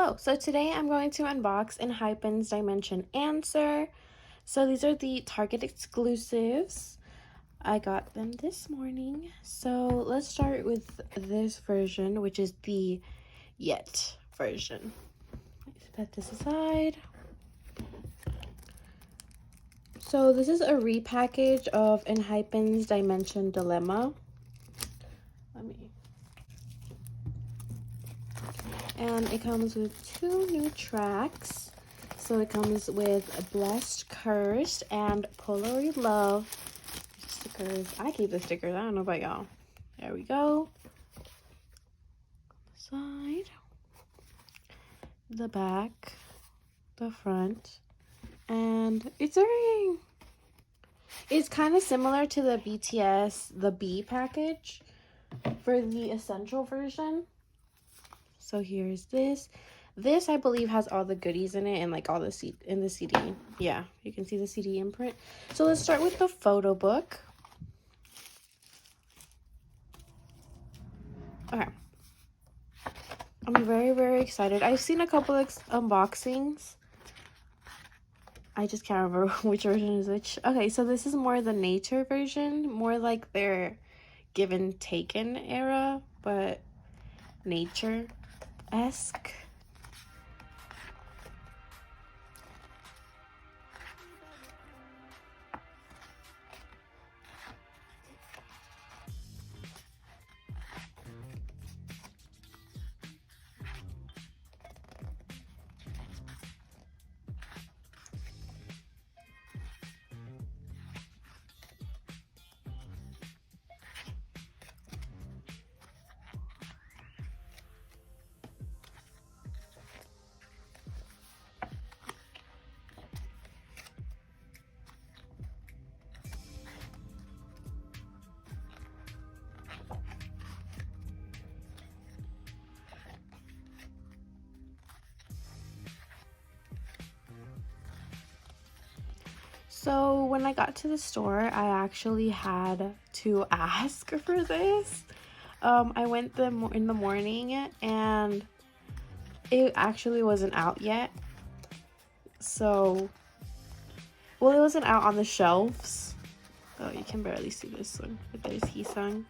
Hello, so today I'm going to unbox enhypen's Dimension Answer. So these are the Target exclusives. I got them this morning. So let's start with this version, which is the Yet version. Let's put this aside. So this is a repackage of enhypen's Dimension Dilemma. And it comes with 2 new tracks. So it comes with Blessed, Cursed, and Polaroid Love. Stickers. I keep the stickers. I don't know about y'all. There we go. Side. The back. The front. And it's a ring. It's kind of similar to the BTS, the B package for the essential version. So here's this. This, I believe, has all the goodies in it and like all the CD. Yeah, you can see the CD imprint. So let's start with the photo book. Okay. I'm very, very excited. I've seen a couple of unboxings. I just can't remember which version is which. Okay, so this is more the nature version, more like their Given Taken era, but nature-esque. So when I got to the store, I actually had to ask for this. I went in the morning and it actually wasn't out yet. So, well, it wasn't out on the shelves. Oh, you can barely see this one, but there's Heeseung.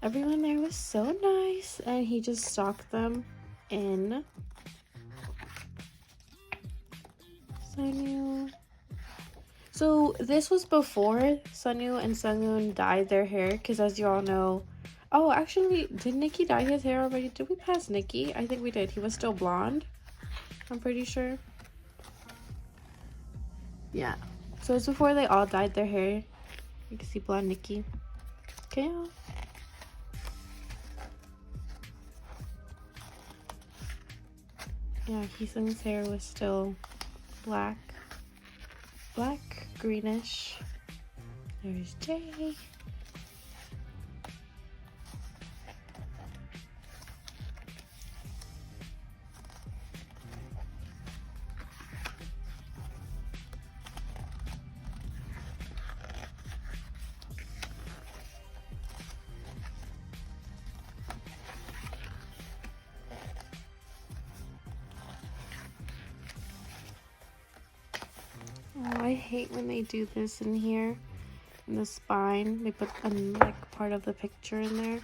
Everyone there was so nice, and he just stocked them in. Sunyu. So this was before Sunyu and Sunghoon dyed their hair, because as you all know, oh, actually, did Nikki dye his hair already? Did we pass Nikki? I think we did. He was still blonde, I'm pretty sure. Yeah. So it's before they all dyed their hair. You can see blonde Nikki. Okay. Yeah, Heeseung's hair was still black, greenish. There's Jay. Oh, I hate when they do this in here, in the spine. They put like part of the picture in there.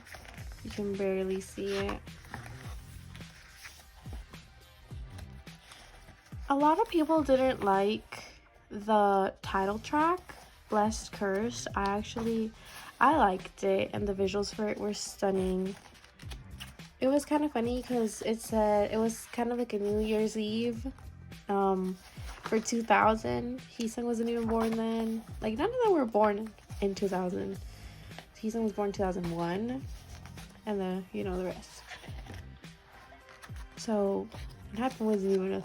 You can barely see it. A lot of people didn't like the title track, Blessed, Cursed. I liked it, and the visuals for it were stunning. It was kind of funny because it said it was kind of like a New Year's Eve. For 2000, Heeseung wasn't even born then. Like, none of them were born in 2000. Heeseung was born in 2001, and then, you know, the rest. So, enhypen wasn't even a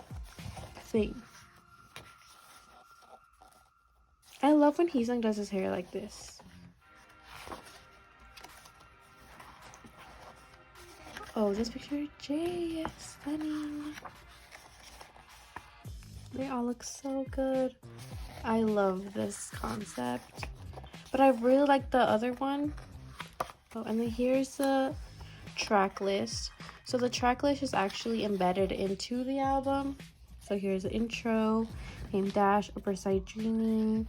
thing. I love when Heeseung does his hair like this. Oh, this picture of Jay is stunning. They all look so good. I love this concept. But I really like the other one. Oh, and then here's the track list. So the track list is actually embedded into the album. So here's the intro, Aim Dash, Upper Side Dreaming,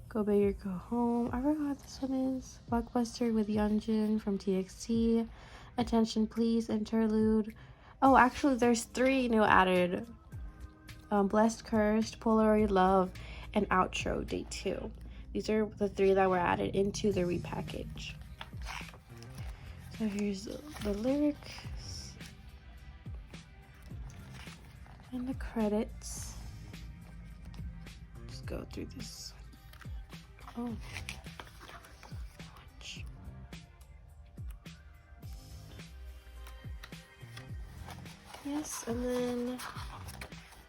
Go Big or Go Home. I forgot what this one is. Blockbuster with Yeonjun from TXT. Attention Please, Interlude. Oh, actually there's 3 new added. Blessed Cursed, Polaroid Love, and Outro Day 2. These are the 3 that were added into the repackage. So here's the lyrics and the credits. Just go through this. Oh. Watch. Yes, and then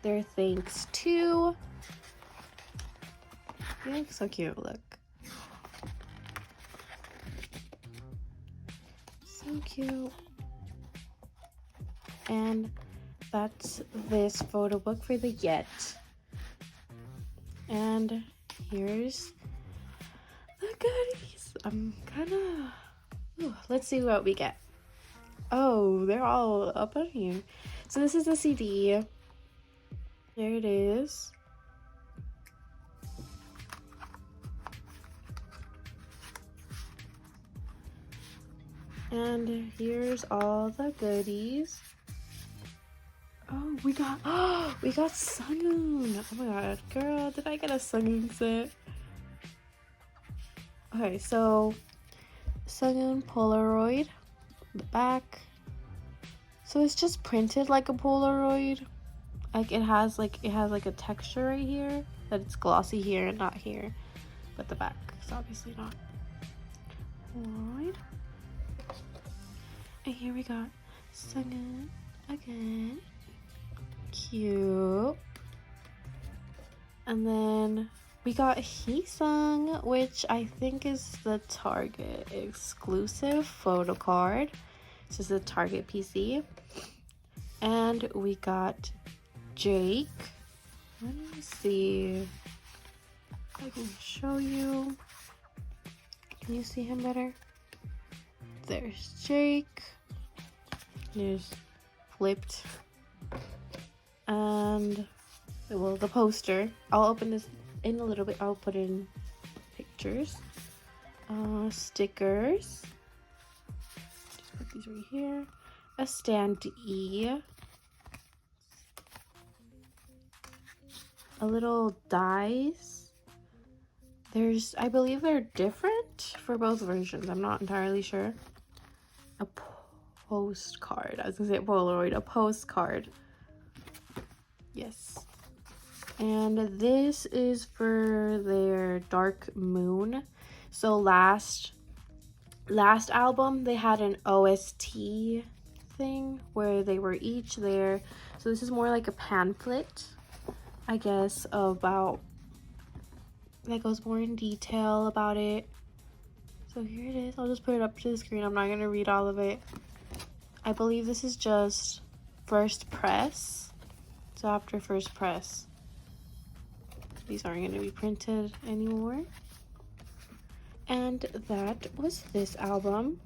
their thanks to. They look so cute, look. So cute. And that's this photo book for the Yet. And here's the goodies. I'm kinda... let's see what we get. Oh, they're all up on here. So this is the CD. There it is. And here's all the goodies. Oh, we got sunghoon. Oh my god, girl, did I get a sunghoon set? Okay, so sunghoon Polaroid, the back. So it's just printed like a Polaroid. Like it has like a texture right here that it's glossy here and not here, but the back is obviously not. Polaroid. And here we got sunghoon again. Cute. And then we got Heeseung, which I think is the Target exclusive photo card. This is a Target PC. And we got Jake. Let me see if I can show you. Can you see him better? There's Jake. There's flipped. And well, the poster. I'll open this in a little bit. I'll put in pictures. Stickers. Just put these right here. A standee. A little dice. I believe they're different for both versions. I'm not entirely sure. A postcard. I was gonna say Polaroid. A postcard. Yes. And this is for their Dark Moon. So last album they had an OST thing where they were each there. So this is more like a pamphlet, I guess, about that goes more in detail about it. So here it is. I'll just put it up to the screen. I'm not gonna read all of it. I believe this is just first press. So after first press, these aren't gonna be printed anymore. And that was this album.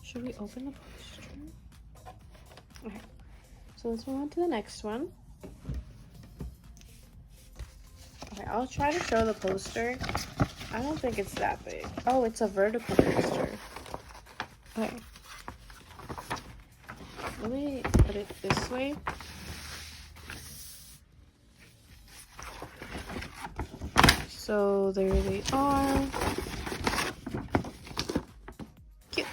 Should we open the poster? Okay, so let's move on to the next one. Okay, I'll try to show the poster. I don't think it's that big. Oh, it's a vertical poster. Okay. Let me put it this way. So there they are. Cute.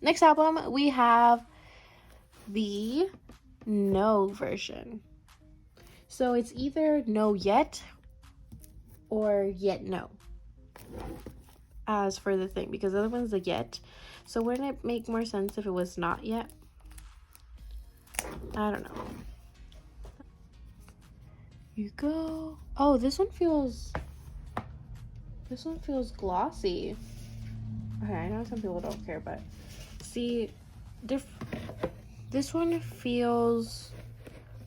Next album, we have the No version. So it's either No Yet or Yet No. As for the thing, because the other one's the Yet. So wouldn't it make more sense if it was not yet? I don't know. You go. Oh, this one feels glossy. Okay, I know some people don't care, but see, this one feels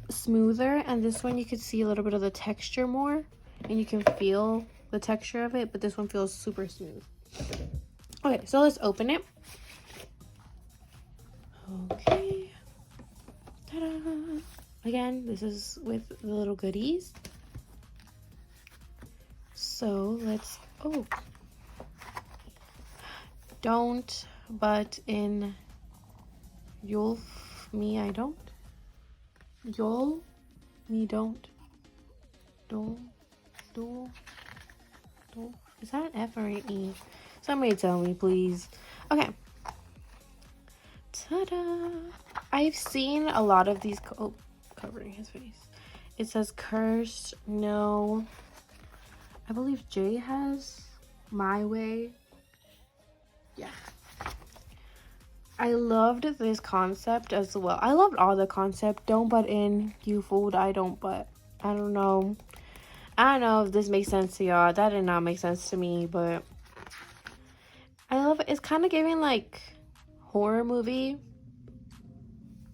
smoother, and this one you could see a little bit of the texture more. and you can feel the texture of it, but this one feels super smooth. Okay, so let's open it. Okay. Ta-da! Again, this is with the little goodies. So let's, oh. Don't, but in you'll, me, I don't. You'll, me, don't. Do. Is that an F or an E? Somebody tell me, please. Okay. Ta-da! I've seen a lot of these, oh, covering his face. It says cursed, no. I believe Jay has My Way. Yeah. I loved this concept as well. I loved all the concept. Don't butt in, you fooled, I don't butt. I don't know. I don't know if this makes sense to y'all. That did not make sense to me, but I love it. It's kind of giving like horror movie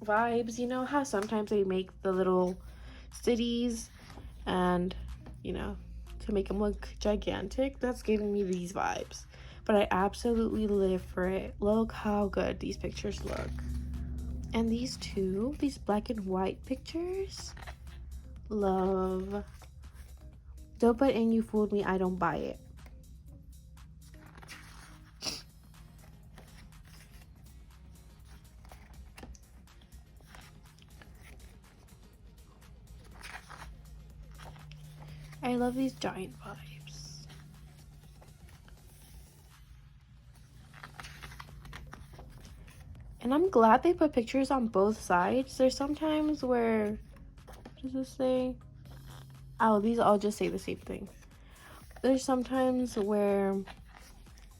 vibes. You know how sometimes they make the little cities and, you know, to make them look gigantic? That's giving me these vibes. But I absolutely live for it. Look how good these pictures look. And these two, these black and white pictures, love. Don't put in you fooled me, I don't buy it. I love these giant vibes. And I'm glad they put pictures on both sides. There's sometimes where, what does this say? Oh, these all just say the same thing. There's sometimes where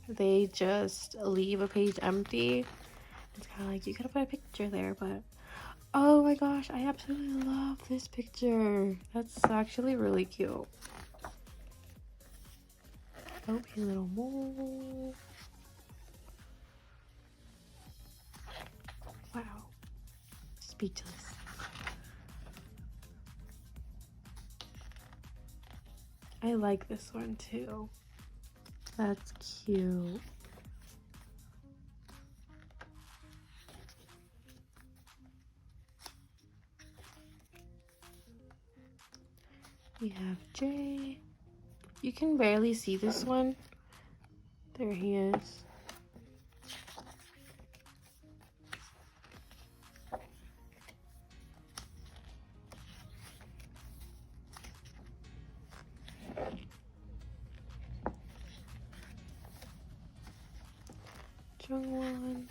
they just leave a page empty. It's kind of like, you gotta put a picture there, but oh my gosh, I absolutely love this picture. That's actually really cute. Oh, a little more. Wow. Speechless. I like this one too. That's cute. We have Jay. You can barely see this one. There he is. Jungwon.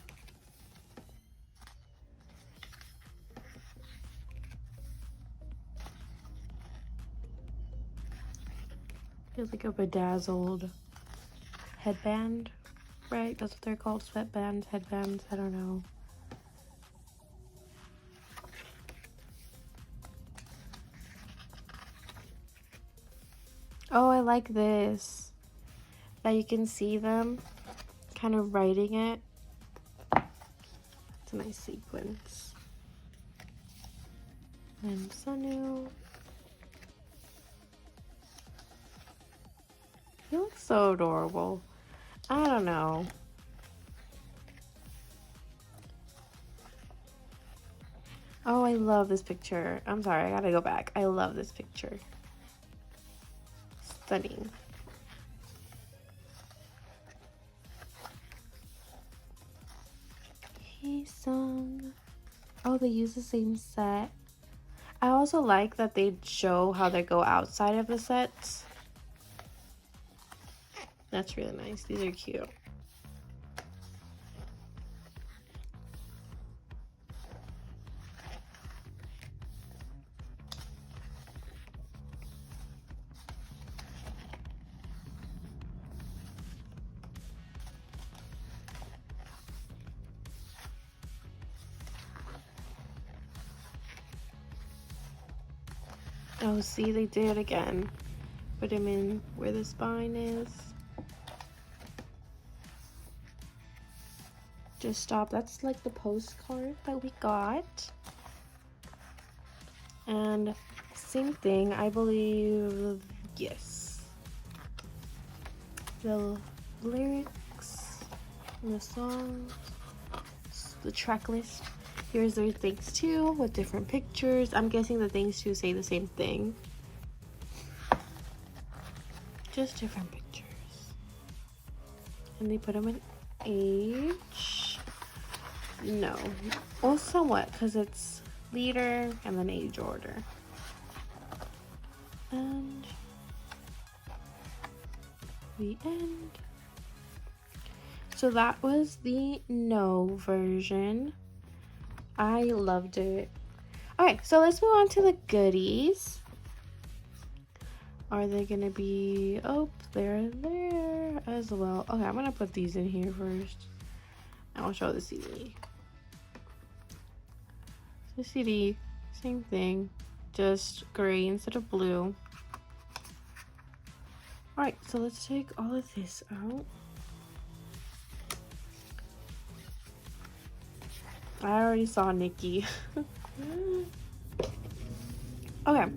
Feels like a bedazzled headband, right? That's what they're called, sweatbands, headbands, I don't know. Oh, I like this. That you can see them kind of writing it. It's a nice sequence. And Sunu. He looks so adorable. I don't know. Oh, I love this picture. I'm sorry, I gotta go back. I love this picture. Stunning. Heeseung. Oh, they use the same set. I also like that they show how they go outside of the sets. That's really nice. These are cute. Oh, see, they did it again. Put him in where the spine is. Just stop. That's like the postcard that we got. And same thing, I believe Yes. The lyrics, the songs, the track list. Here's their things too with different pictures. I'm guessing the things too say the same thing. Just different pictures. And they put them in age. No. Well, somewhat, because it's leader and then age order. And the end. So that was the no version. I loved it. Okay, so let's move on to the goodies. Are they gonna be, oh, they're there as well. Okay, I'm gonna put these in here first. I'll show the CD. The CD, same thing, just gray instead of blue. Alright, so let's take all of this out. I already saw Nikki. Okay,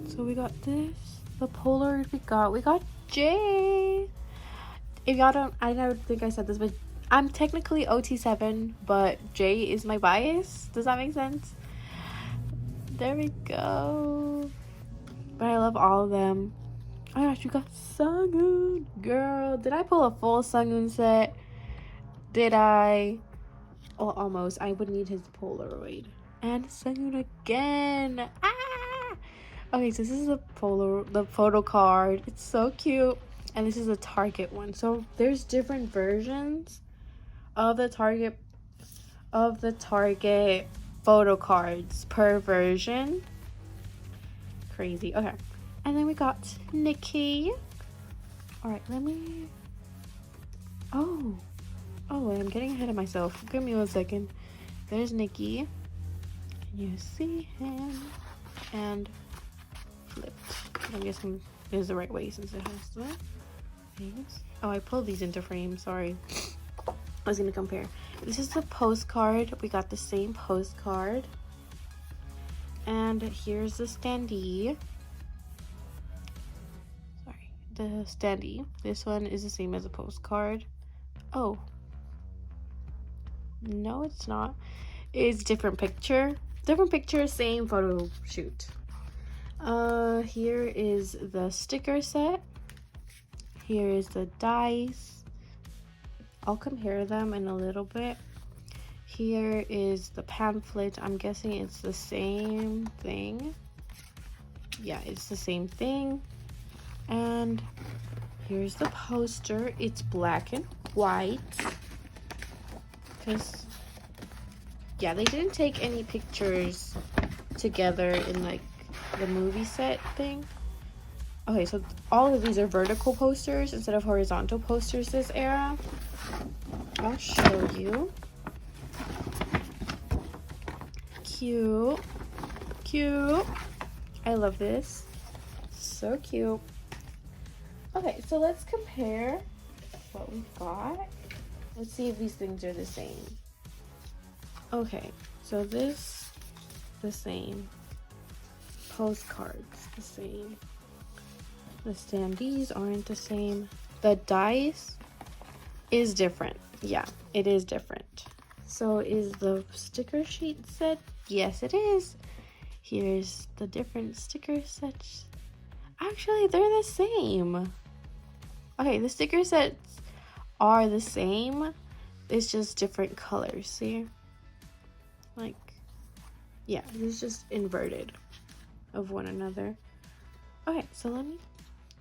so we got this. The Polaroid we got Jay. If y'all don't, I don't think I said this, but I'm technically OT7, but Jay is my bias. Does that make sense? There we go. But I love all of them. Oh my gosh, you got Sunghoon. Girl, did I pull a full Sunghoon set? Did I? Oh, almost. I would need his Polaroid. And Sunghoon again. Ah! Okay, so this is the photo card. It's so cute. And this is a Target one. So there's different versions of the Target photo cards per version. Crazy. Okay. And then we got Nikki. Alright, let me... Oh, wait, I'm getting ahead of myself. Give me 1 second. There's Nikki. Can you see him? And flipped. I'm guessing this is the right way since it has the things. Oh, I pulled these into frame. Sorry. I was going to compare. This is the postcard. We got the same postcard. And here's the standee. Sorry. The standee. This one is the same as a postcard. Oh. No, it's not. It's different picture. Different picture, same photo shoot. Here is the sticker set. Here is the dice. I'll compare them in a little bit. Here is the pamphlet. I'm guessing it's the same thing. Yeah, it's the same thing. And here's the poster. It's black and white. Because, yeah, they didn't take any pictures together in, like, the movie set thing. Okay, so all of these are vertical posters instead of horizontal posters this era. I'll show you. Cute. Cute. I love this. So cute. Okay, so let's compare what we've got. Let's see if these things are the same. Okay, so this, the same. Postcards, the same. The standees aren't the same. The dice is different. Yeah, it is different. So is the sticker sheet set? Yes, it is. Here's the different sticker sets. Actually, they're the same. Okay, the sticker sets are the same. It's just different colors, see? Like, yeah, it's just inverted of one another. Okay, so let me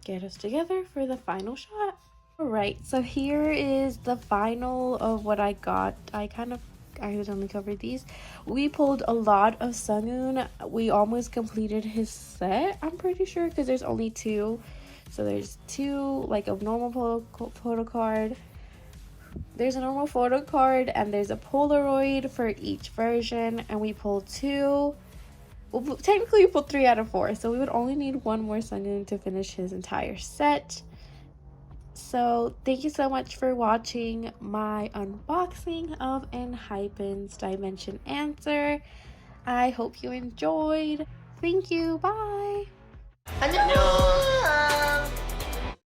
get us together for the final shot. Alright, so here is the final of what I got. I only covered these. We pulled a lot of Sunghoon. We almost completed his set, I'm pretty sure, because there's only 2. So there's 2, like a normal photo card. There's a normal photo card and there's a Polaroid for each version. And we pulled 2. Well, technically we pulled 3 out of 4. So we would only need 1 more Sunghoon to finish his entire set. So thank you so much for watching my unboxing of enhypen's Dimension Answer. I hope you enjoyed. Thank you. Bye. 안녕.